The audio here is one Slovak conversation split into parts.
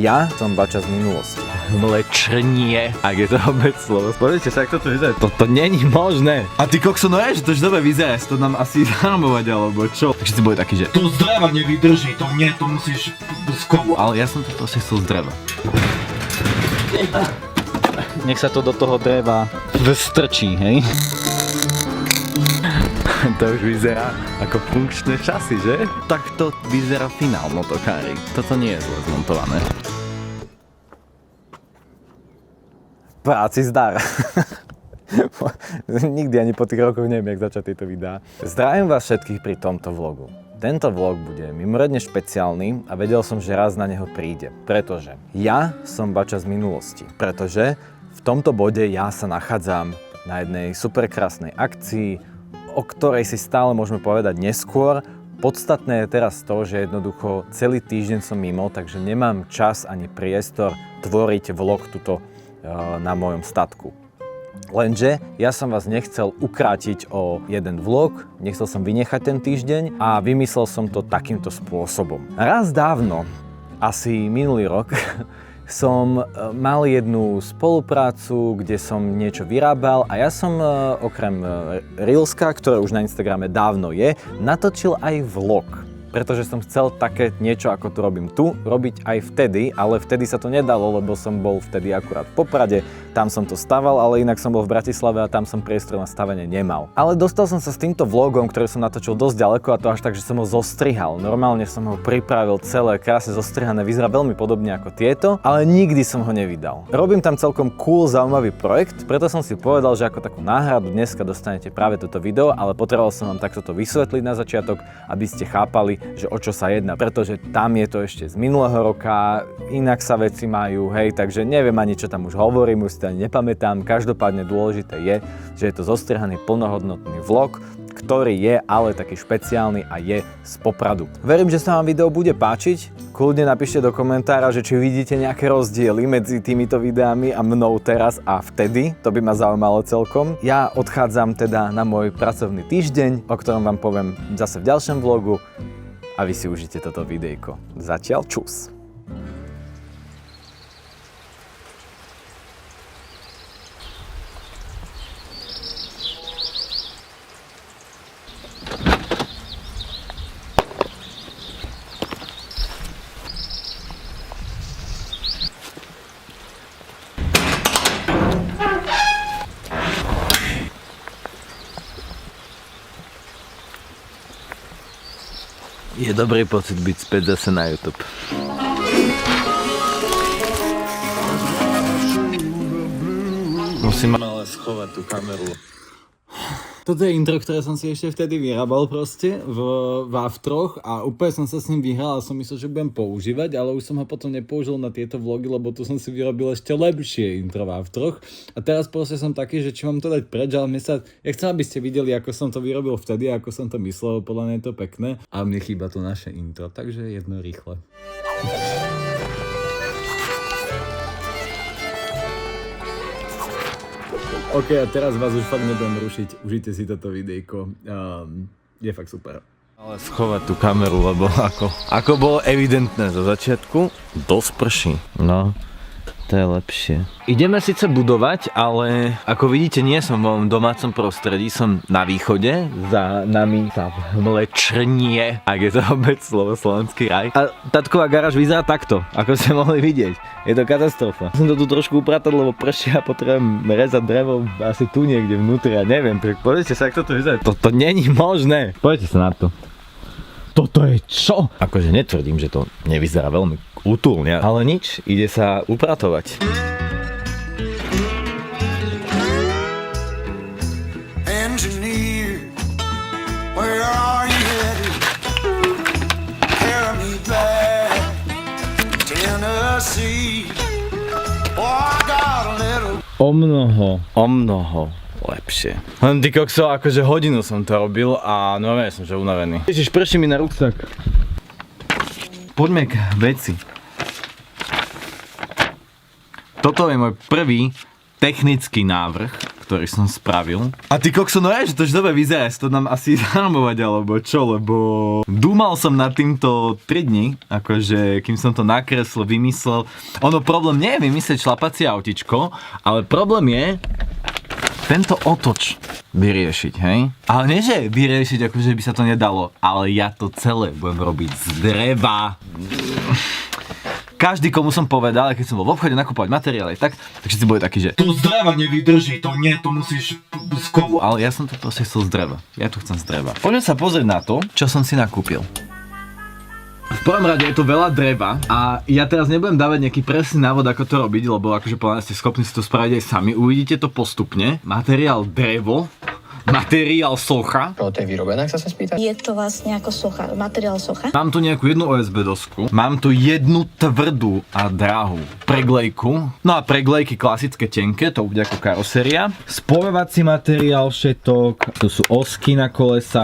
Ja som bača z minulosti. Mlečnie, ak je to vôbec slovo. Pozrite sa, ako to vyzerá. Toto není možné. A ty kokso, no je, že to už dobre vyzerá, to nám asi zarámovať, alebo čo? Takže si boli taký, že To z dreva nevydrží, to nie, to musíš z kovu. ale ja som to proste chcel z dreva. Nech sa to do toho dreva vstrčí, hej? To už vyzerá ako funkčné časy, že? Takto vyzerá finál motokári. Toto nie je zle zmontované. Práci zdar. Nikdy ani po tých rokoch neviem, jak začať tieto videá. Zdravím vás všetkých pri tomto vlogu. Tento vlog bude mimoriadne špeciálny a vedel som, že raz na neho príde. Pretože ja som bača z minulosti. Pretože v tomto bode ja sa nachádzam na jednej superkrásnej akcii, o ktorej si stále môžeme povedať neskôr. Podstatné je teraz to, že jednoducho celý týždeň som mimo, takže nemám čas ani priestor tvoriť vlog tuto na mojom statku. Lenže ja som vás nechcel ukrátiť o jeden vlog, nechcel som vynechať ten týždeň a vymyslel som to takýmto spôsobom. Raz dávno, asi minulý rok, som mal jednu spoluprácu, kde som niečo vyrábal a ja som okrem Reelska, ktoré už na Instagrame dávno je, natočil aj vlog. Pretože som chcel také niečo, ako to robím tu, robiť aj vtedy, ale vtedy sa to nedalo, lebo som bol vtedy akurát v Poprade, tam som to staval, ale inak som bol v Bratislave a tam som priestor na stavenie nemal. Ale dostal som sa s týmto vlogom, ktorý som natočil dosť ďaleko a to až tak, že som ho zostrihal. Normálne som ho pripravil celé, krásne zostrihané, vyzerá veľmi podobne ako tieto, ale nikdy som ho nevydal. Robím tam celkom cool, zaujímavý projekt, preto som si povedal, že ako takú náhradu dneska dostanete práve toto video, ale potreboval som vám takto to vysvetliť na začiatok, aby ste chápali, že o čo sa jedná, pretože tam je to ešte z minulého roka, inak sa veci majú, hej, takže neviem ani čo tam už hovorím, už si to ani nepamätám. Každopádne dôležité je, že je to zostrihaný plnohodnotný vlog, ktorý je ale taký špeciálny a je z Popradu. Verím, že sa vám video bude páčiť. Kľudne napíšte do komentára, že či vidíte nejaké rozdiely medzi týmito videami a mnou teraz a vtedy. To by ma zaujímalo celkom. Ja odchádzam teda na môj pracovný týždeň, o ktorom vám poviem zase v ďalšom vlogu. A vy si užite toto videjko. Zatiaľ čus. Je dobrý pocit byť späť zase na YouTube. Musím ale schovať tú kameru. Toto je intro, ktoré som si ešte vtedy vyrábal proste v Aftroch a úplne som sa s ním vyhral a som myslel, že budem používať, ale už som ho potom nepoužil na tieto vlogy, lebo tu som si vyrobil ešte lepšie intro v Aftroch. A teraz proste som taký, že či mám to dať preč, ale ja chcem, aby ste videli, ako som to vyrobil vtedy, ako som to myslel, podľa mňa je to pekné. A mne chýba to naše intro, takže jedno rýchle. OK, a teraz vás už fakt nebudem rušiť, užite si toto videjko, je fakt super. Ale schovať tú kameru, lebo ako bolo evidentné zo začiatku, dosť prší, no. To je lepšie. Ideme síce budovať, ale ako vidíte, nie som v mojom domácom prostredí, som na východe, za nami sa Mlečnie, ak je to vôbec slovo, slovenský raj. A tatková garáž vyzerá takto, ako ste mohli vidieť. Je to katastrofa. Som to tu trošku upratať, lebo prší a potrebujem rezať drevo asi tu niekde vnútri, ja neviem. Pozrite sa, ako to vyzerá. Toto není možné. Poďte sa na to. Toto je čo? Akože netvrdím, že to nevyzerá veľmi útulne, ale nič, ide sa upratovať. Engineer, where are you headed? Carry me back to Tennessee. Oh, I got a little... O mnoho lepšie. Len ty kokso, akože hodinu som to robil a no ja som že unavený. Ježiš, prší mi na ruksak. Poďme k veci. Toto je môj prvý technický návrh, ktorý som spravil. A ty kokso, no že to už dobre vyzerá, to nám asi zharmovať alebo čo, lebo dúmal som nad týmto 3 dní, akože kým som to nakreslil, vymyslel. Ono problém nie je vymyslieť šlapacie autičko, ale problém je tento otoč vyriešiť, hej? Ale nie, že vyriešiť, akože by sa to nedalo, ale ja to celé budem robiť z dreva. Každý, komu som povedal, keď som bol v obchode nakupovať materiály, tak všetci boli takí, že To z dreva nevydrží, to nie, to musíš z kovu. ale ja som to proste chcel z dreva. Ja to chcem z dreva. Poďme sa pozrieť na to, čo som si nakúpil. V prvom rade je to veľa dreva a ja teraz nebudem dávať nejaký presný návod, ako to robiť, lebo akože podľa mňa ste schopní si to spraviť aj sami. Uvidíte to postupne. Materiál drevo, materiál socha. O tej výrobe, ak sa spýtať? Je to vlastne ako socha, materiál socha. Mám tu nejakú jednu OSB dosku, mám tu jednu tvrdú a drahú preglejku, no a preglejky klasické tenké, to bude ako karoséria. Spojovací materiál všetok, tu sú osky na kolesa,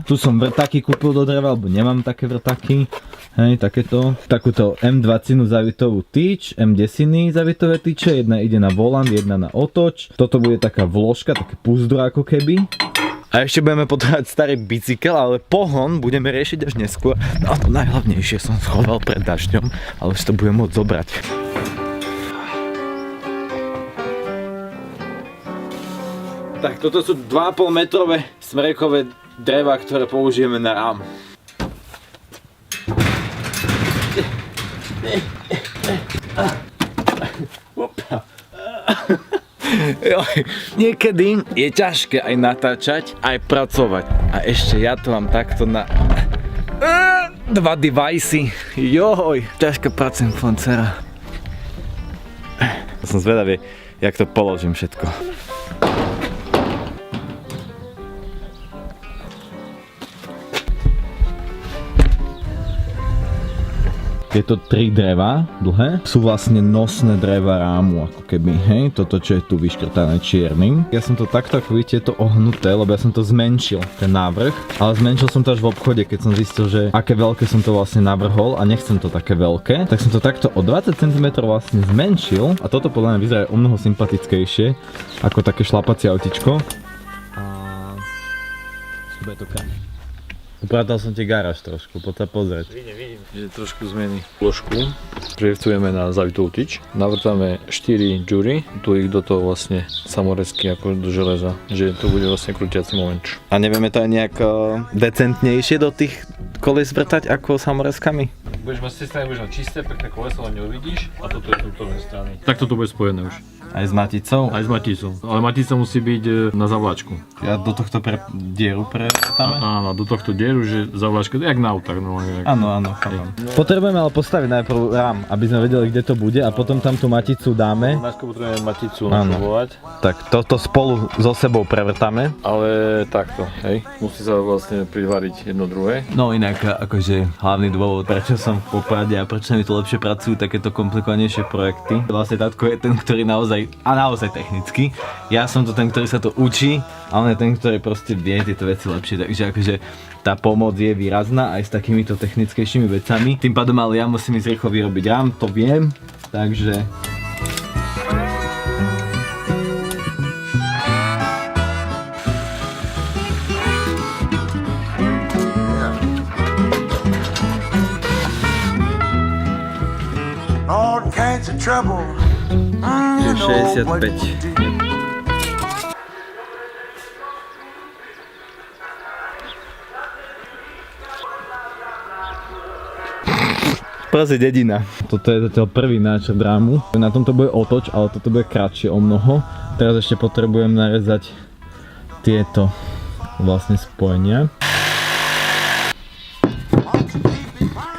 tu som vrtaky kúpil do dreva, lebo nemám také vrtaky. Hej, takéto. Takúto M20 zavitovú tyč, M10 zavitové tyče, jedna ide na volant, jedna na otoč. Toto bude taká vložka, také púzdro ako keby. A ešte budeme potrebovať starý bicykel, ale pohon budeme riešiť až neskôr. No a to najhlavnejšie som schoval pred dažďom, ale už to budem môcť zobrať. Tak toto sú 2,5 metrové smrekové dreva, ktoré použijeme na rám. Niekedy je ťažké aj natáčať, aj pracovať. A ešte ja to mám takto na 2 devicey. Joj, ťažko pracujem, foncera. Som zvedavý, jak to položím všetko. Tieto 3 dreva dlhé sú vlastne nosné dreva rámu, ako keby, hej, toto čo je tu vyškrtané čiernym. Ja som to takto, ako vidíte, to ohnuté, lebo ja som to zmenšil, ten návrh, ale zmenšil som to až v obchode, keď som zistil, že aké veľké som to vlastne navrhol a nechcem to také veľké, tak som to takto o 20 cm vlastne zmenšil a toto podľa mňa vyzerá o mnoho sympatickejšie ako také šlapacie autičko. A bude to kráť. Upratal som ti garáž trošku, poď sa pozrieť. Vidím, že trošku zmení plošku. Prejevcujeme na zavitú tyč. Navrtáme 4 džury, tu ich do toho vlastne samorezky ako do železa, že to bude vlastne krútiaci moment. A nevieme to aj nejak decentnejšie do tých koles vrtať ako samorezkami? Budeš mať z tej strany, budeš mať čisté, pekné koleso, len neuvidíš a toto je z vnútornej strany. Takto to bude spojené už. Aj s maticou? Aj s maticou, ale matica musí byť na zavlačku. Ja do tohto dieru prevrtáme? Áno, do tohto dieru, že zavlačka, jak na autách. Áno, chápam. Potrebujeme ale postaviť najprv rám, aby sme vedeli, kde to bude a potom tam tú maticu dáme. Najskôr potrebujeme maticu našrobovať. Tak toto spolu so sebou prevrtáme. Ale takto, hej. Musí sa vlastne privariť jedno druhé. No inak akože hlavný dôvod, prečo som v Poprade a prečo mi to lepšie pracujú takéto komplikovanejšie projekty. Vlastne tatko je ten, ktorý naozaj technicky. Ja som to ten, ktorý sa to učí, a on je ten, ktorý proste vie tieto veci lepšie. Takže akože tá pomoc je výrazná aj s takýmito technickejšími vecami. Tým pádom ale ja musím ísť rýchlo vyrobiť rám, to viem. Takže all kinds of trouble. je 65. Proste dedina. Toto je zatiaľ prvý náčrt rámu. Na tomto bude otoč, ale toto bude kratšie o mnoho. Teraz ešte potrebujem narezať tieto vlastne spojenia.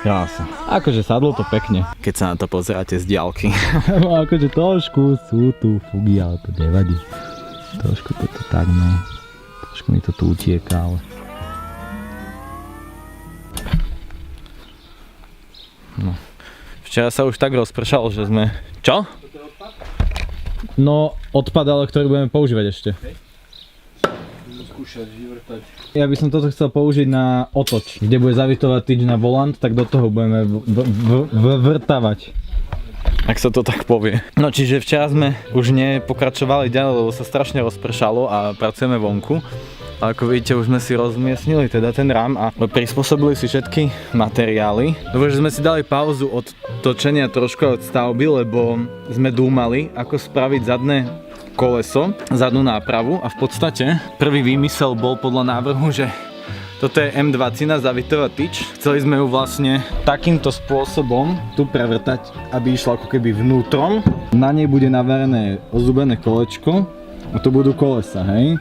Krása. Akože sadlo to pekne, keď sa na to pozeráte z diaľky. Akože trošku sú tu fugy, ale to nevadí. Trošku to tak, no. Trošku mi to tu utieka, ale... No. Včera sa už tak rozpršalo, že sme... Čo? No, odpad, ale ktorý budeme používať ešte. Skúšať, vyvrtať. Ja by som toto chcel použiť na otoč, kde bude zavitovať tyč na volant, tak do toho budeme vrtávať. ak sa to tak povie. No čiže včera sme už nepokračovali ďalej, lebo sa strašne rozpršalo a pracujeme vonku. A ako vidíte, už sme si rozmiestnili teda ten rám a prispôsobili si všetky materiály. Lebo že sme si dali pauzu od točenia trošku od stavby, lebo sme dúmali, ako spraviť zadné koleso, zadnú nápravu a v podstate prvý výmysel bol podľa návrhu, že toto je M20 zavitová tyč. Chceli sme ju vlastne takýmto spôsobom tu prevrtať, aby išla ako keby vnútrom. Na nej bude navarené ozubené kolečko a to budú kolesa, hej?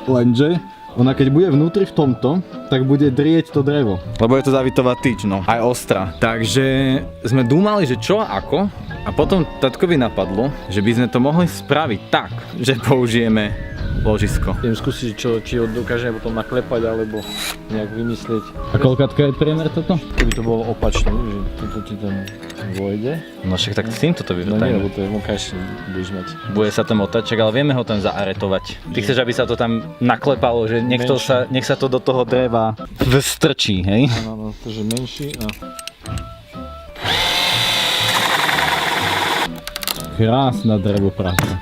Lenže ona keď bude vnútri v tomto, tak bude drieť to drevo. Lebo je to zavitová tyč, no. Aj ostrá. Takže sme dúmali, že čo a ako. A potom tatkovi napadlo, že by sme to mohli spraviť tak, že použijeme ložisko. Idem skúsiť, či ho dokážeme potom naklepať, alebo nejak vymyslieť. A koľkátka je priemer toto? Keby to bolo opačné, že toto ti tam vojde. No však tak s týmto to No nie, vyvrtajme. lebo to je vonkajšie, budeš mať. Bude sa tam otaček, ale vieme ho tam zaaretovať. Ty chceš, aby sa to tam naklepalo, že nech sa to do toho dreva vstrčí, hej? Áno, takže menší a... Krásna drevopráca.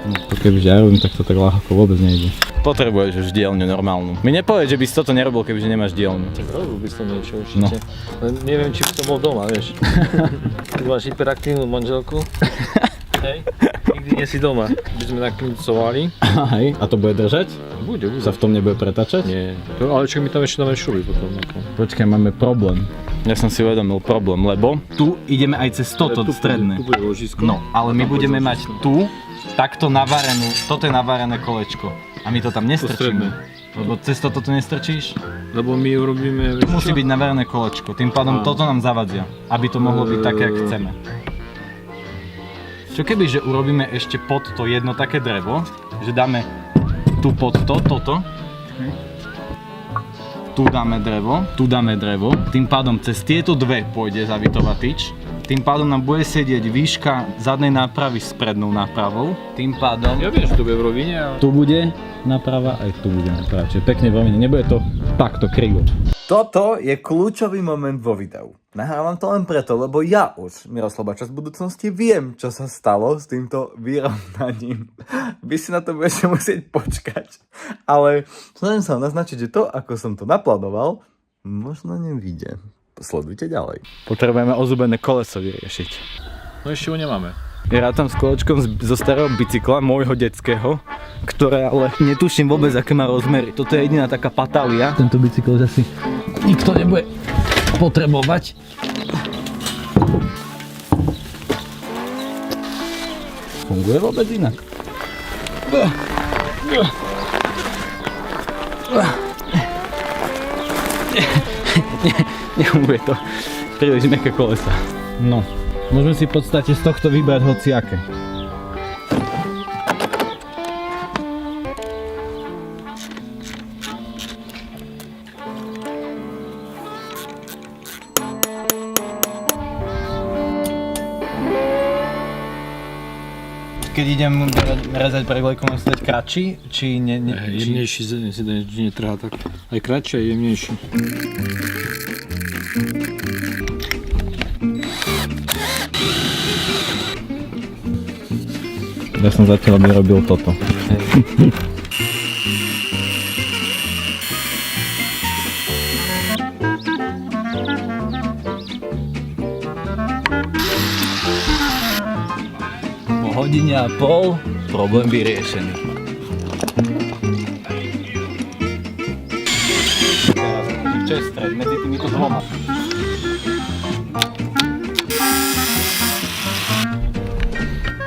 To kebyže ja robím, tak to tak ľahko vôbec nejde. Potrebuješ už dielňu normálnu. Mi nepovedz, že by si toto nerobil, kebyže nemáš dielňu. Tak robil by som niečo určite. Len neviem, či by to bol doma, vieš. Ty máš hyperaktívnu manželku. Hej, nikdy nie si doma. By sme naklincovali. Hej, a to bude držať? Bude. Sa v tom nebude pretačať? Nie. Ale čo my tam ešte dáme šuby potom. Počkaj, máme problém. Ja som si uvedomil problém, lebo tu ideme aj cez toto stredné. Tu bude ložisko. No, ale my budeme mať tu takto navarenú, toto je navarené kolečko. A my to tam nestrčíme. Lebo cez toto to nestrčíš? Lebo my urobíme... Tu musí byť navarené kolečko, tým pádom toto nám zavadzia, aby to mohlo byť také, ako chceme. Čo keby, že urobíme ešte pod to jedno také drevo, že dáme tu pod to, toto. Tu dáme drevo, tým pádom cez tieto dve pôjde zavitová tyč. Tým pádom nám bude sedieť výška zadnej nápravy s prednou nápravou. Tým pádom... Ja viem, že to bude v rovine, ale... Tu bude náprava, aj tu bude náprava. Čiže pekne v rovine, nebude to takto krivo. Toto je kľúčový moment vo videu. Nahrávam to len preto, lebo ja už, Miroslav Bača z budúcnosti, viem, čo sa stalo s týmto vyrovnaním. Vy si na to budete musieť počkať. Ale snažím sa naznačiť, že to, ako som to naplánoval, možno nevyjde. Sledujte ďalej. Potrebujeme ozubené koleso vyriešiť. No ešte ho nemáme. Ja rátam s kolečkom zo starého bicykla, môjho detského, ktoré ale netuším vôbec, aké má rozmery. Toto je jediná taká patália. Tento bicykel asi nikto nebude potrebovať. Funguje vôbec inak. Nefunguje to. Príliš mäkké kolesa. No, môžeme si v podstate z tohto vybrať hociaké. Keď idem rezať preglejku, mám si dať kratší, či nie? Jemnejší si netrhá tak. Aj kratší, aj jemnejší. Ja som zatiaľ robil toto. Po hodine a pol problém vyriešený. Teraz čo je stred medzi týmito dvoma?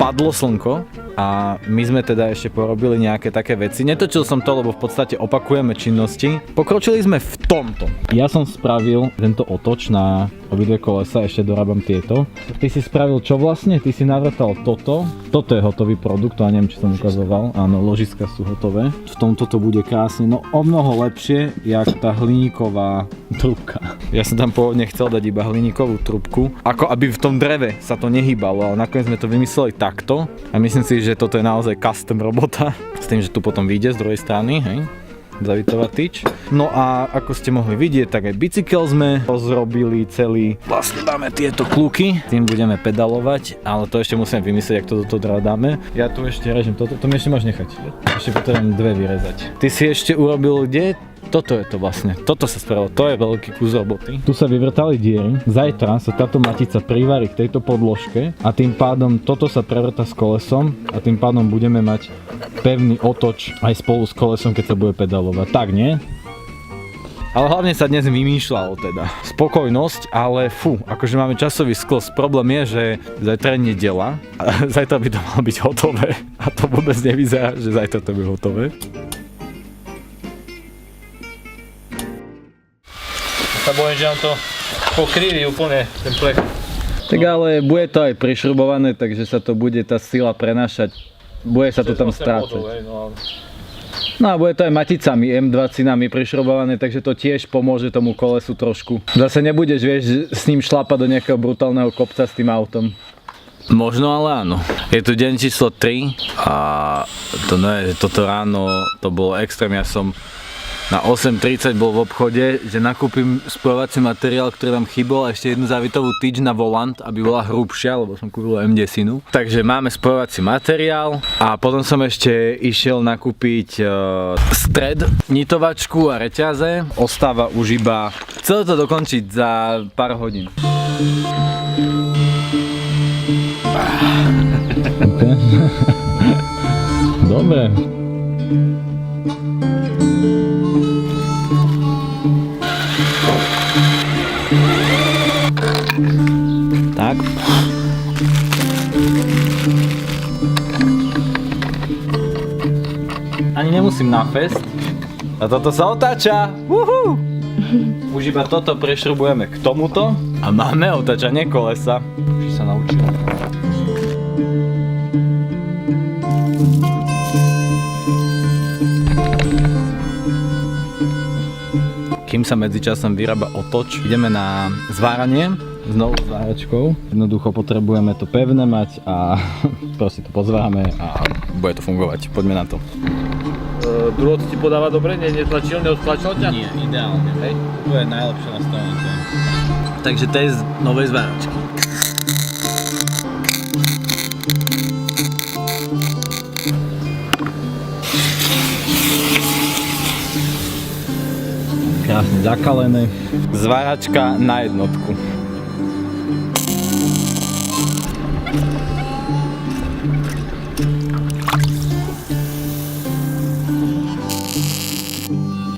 Padlo slnko a my sme teda ešte porobili nejaké také veci. Netočil som to, lebo v podstate opakujeme činnosti. Pokročili sme v tomto. Ja som spravil tento otoč na obidve kolesa, ešte dorábam tieto. Ty si spravil čo vlastne? Ty si navrtal toto. Toto je hotový produkt, to ja neviem, či som ukazoval. Áno, ložiska sú hotové. V tomto to bude krásne, no o mnoho lepšie, jak tá hliníková trubka. Ja som tam pôvodne chcel dať iba hliníkovú trubku, ako aby v tom dreve sa to nehýbalo, ale nakoniec sme to vymysleli takto a myslím si, že toto je naozaj custom robota. S tým, že tu potom vyjde z druhej strany, hej. zavitová tyč. No a ako ste mohli vidieť, tak aj bicykel sme zrobili celý. Vlastne máme tieto kľúky, tým budeme pedalovať, ale to ešte musíme vymyslieť, jak to do toho dáme. Ja tu ešte režem toto, to mi ešte máš nechať. Ešte potrebujem dve vyrezať. Ty si ešte urobil kde? Toto je to vlastne, toto sa spravilo, to je veľký kus roboty. Tu sa vyvrtali diery, zajtra sa táto matica privarí k tejto podložke a tým pádom toto sa prevrta s kolesom a tým pádom budeme mať pevný otoč aj spolu s kolesom, keď sa bude pedalovať. Tak, nie? Ale hlavne sa dnes vymýšľalo teda. Spokojnosť, ale akože máme časový sklos. Problém je, že zajtra je nedeľa a zajtra by to malo byť hotové a to vôbec nevyzerá, že zajtra to bude hotové. Sa bojím, že nám to pokriví úplne ten plech. Tak ale bude to aj prišrubované, takže sa to bude tá sila prenášať. Bude sa to tam strácať. No a bude to aj maticami M20-nami prišrubované, takže to tiež pomôže tomu kolesu trošku. Zase nebudeš, vieš, s ním šlapať do nejakého brutálneho kopca s tým autom. Možno, ale áno. Je tu deň číslo 3 a toto ráno to bolo extrém. Ja som na 8:30 bol v obchode, že nakúpim spojovací materiál, ktorý tam chýbol a ešte jednu závitovú tyč na volant, aby bola hrubšia, lebo som kúpil M10. Takže máme spojovací materiál a potom som ešte išiel nakúpiť stred, nitovačku a reťaze. Ostáva už iba celé to dokončiť za pár hodín. Okay. Dobre. Tak. Ani nemusím na fest. A toto sa otáča. Uhú. Už iba toto prešrubujeme k tomuto a máme otáčanie kolesa. Už sa naučil. Kým sa medzičasom vyrába otoč, ideme na zváranie s novou zváračkou. Jednoducho potrebujeme to pevné mať a proste to pozváme a bude to fungovať. Poďme na to. Drôt ti podáva dobre? Neodtlačil ťa? Nie, ideálne, hej. To je najlepšie nastavenie. Takže test novej zváračky. Krásne zakalené. Zváračka na jednotku.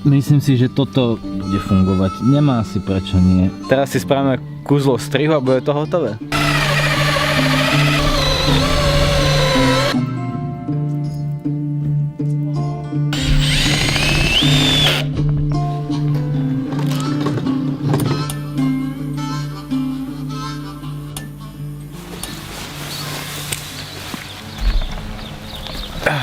Myslím si, že toto bude fungovať. Nemá asi prečo nie. Teraz si spravíme kúzlo strihu a bude to hotové.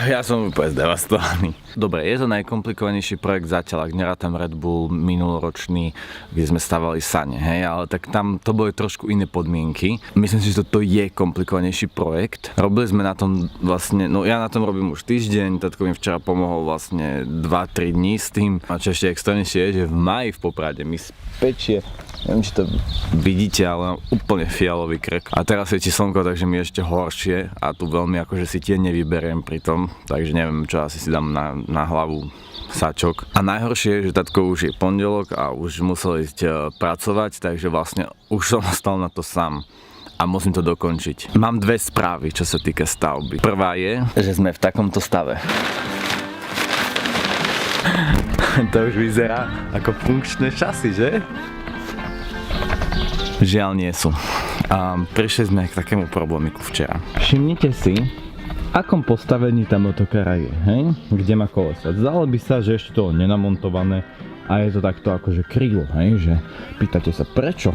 Ja som úplne zdevastovaný. Dobre, je to najkomplikovanejší projekt zatiaľ, ak nerátam Red Bull minuloročný, kde sme stavali sane, hej, ale tak tam to boli trošku iné podmienky. Myslím si, že toto je komplikovanejší projekt. Robili sme na tom vlastne, no ja na tom robím už týždeň, tatko mi včera pomohol vlastne 2-3 dní s tým. A čo ešte extrémnejšie je, že v máji v Poprade mi spečie, neviem, či to vidíte, ale úplne fialový krk. A teraz svieti slnko, takže mi ešte horšie a tu veľmi akože si tie nevyberiem pri tom, takže neviem, čo asi si dám na hlavu sačok. A najhoršie je, že tatko už je pondelok a už musel ísť pracovať, takže vlastne už som ostal na to sám. A musím to dokončiť. Mám dve správy, čo sa týka stavby. Prvá je, že sme v takomto stave. To už vyzerá ako funkčné šasy, že? Žiaľ nie sú. Prišli sme k takému problémiku včera. Všimnite si, v akom postavení tá motokára je, hej? Kde má kolesa. Zdalo by sa, že ešte to nenamontované a je to takto akože krídlo, hej? Že pýtate sa, prečo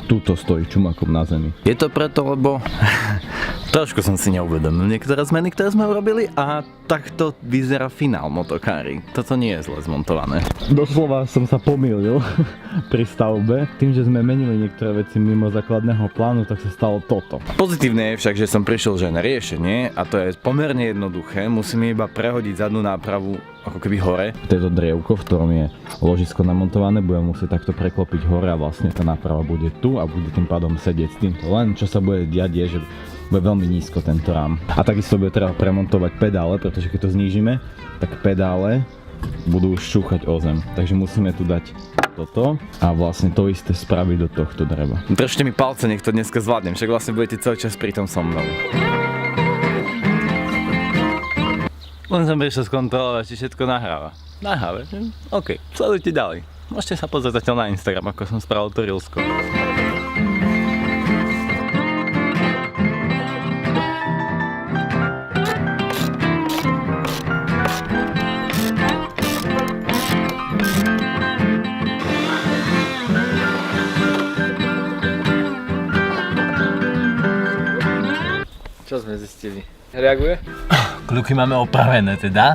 túto stojí čumakom na zemi? Je to preto, lebo trošku som si neuvedomil niektoré zmeny, ktoré sme urobili a takto vyzerá finál motokári. Toto nie je zle zmontované. Doslova som sa pomýlil pri stavbe. Tým, že sme menili niektoré veci mimo základného plánu, tak sa stalo toto. Pozitívne je však, že som prišiel že na riešenie a to je pomerne jednoduché. Musíme iba prehodiť zadnú nápravu ako keby hore. To je to drievko, v ktorom je ložisko namontované, budem musieť takto preklopiť hore a vlastne tá náprava bude tu a bude tým pádom sedieť s týmto. Len čo sa bude diať je, že bude veľmi nízko tento rám. A takisto bude treba premontovať pedále, pretože keď to znížime, tak pedále budú šúchať o zem. Takže musíme tu dať toto a vlastne to isté spraviť do tohto dreva. Držte mi palce, nech to dneska zvládnem, však vlastne budete celý čas pri tom so mnou. Len som prišiel skontrolovať, či všetko nahráva. Nahráva? OK, sledujte ďalej. Môžete sa pozrieť zatiaľ na Instagram, ako som spravil to reelsko. Čo sme zistili? Reaguje? Kľuky máme opravené teda.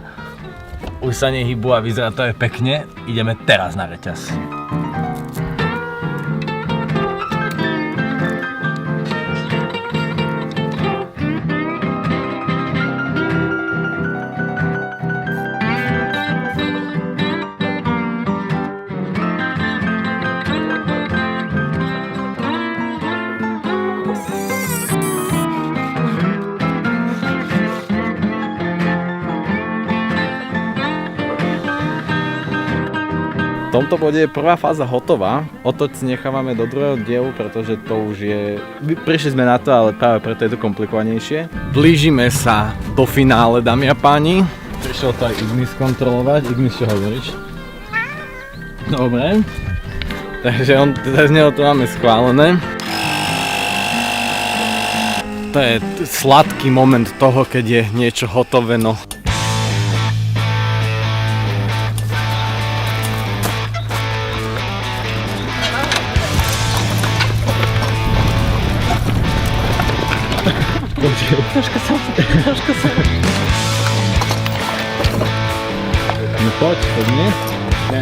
Už sa nehybu a vyzerá to aj pekne. Ideme teraz na reťaz. V tomto bode je prvá fáza hotová. Otoč si nechávame do druhého dielu, pretože to už je... Prišli sme na to, ale práve preto je to komplikovanejšie. Blížime sa do finále, dámy a páni. Prišiel to aj Ignis kontrolovať. Ignis, čo hovoríš? Dobre. Takže z neho to máme schválené. To je sladký moment toho, keď je niečo hotové, no. Troška sa. No poď, nie? Nie.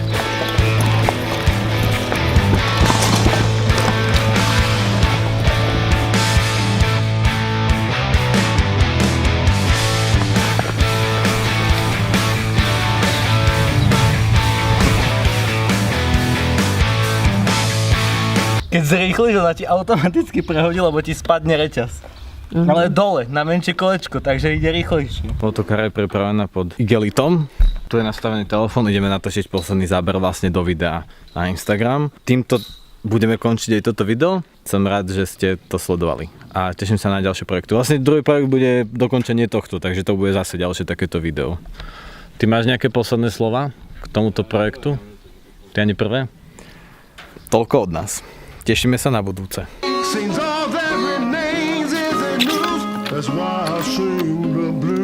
Keď zrýchliš, ona ti automaticky prehodí, lebo ti spadne reťaz. Ale dole, na menšie kolečko, takže ide rýchlejšie. Fotokara je pripravená pod igelitom. Tu je nastavený telefón, ideme natočiť posledný záber vlastne do videa na Instagram. Týmto budeme končiť aj toto video. Som rád, že ste to sledovali a teším sa na ďalšie projekty. Vlastne druhý projekt bude dokončenie tohto, takže to bude zase ďalšie takéto video. Ty máš nejaké posledné slova k tomuto projektu? Ty ani prvé? Toľko od nás. Tešíme sa na budúce. Seems all that remains is a noose. That's why I sing the blues.